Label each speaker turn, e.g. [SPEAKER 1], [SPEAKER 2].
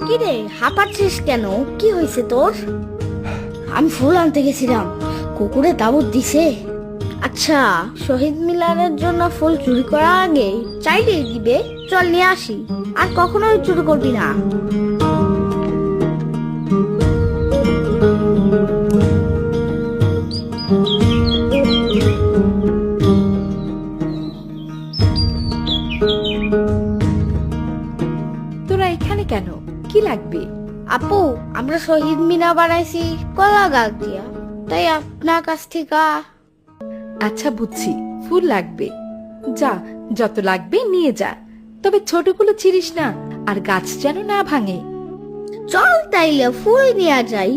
[SPEAKER 1] কিরে হাঁপাচ্ছিস কেন? কি হয়েছে তোর? আমি ফুল আনতে গেছিলাম, কুকুরে তাবুত দিছে। আচ্ছা, শহীদ মিনারের জন্য ফুল চুরি করার আগে চাইলেই দিবে। চল নিয়ে আসি, আর কখনোই চুরি করবি না।
[SPEAKER 2] তোরা এখানে কেন? কি লাগবে?
[SPEAKER 1] আপু, আমরা শহীদ মিনার বানাইছি কলা গাছ দিয়া, তাই আপনার কাছ থেকে।
[SPEAKER 2] আচ্ছা বুঝছি, ফুল লাগবে। যা, যত লাগবে নিয়ে যা, তবে ছোটগুলো ছিড়িস না, আর গাছ যেন না ভাঙে।
[SPEAKER 1] চল তাইলে ফুল নিয়ে যাই।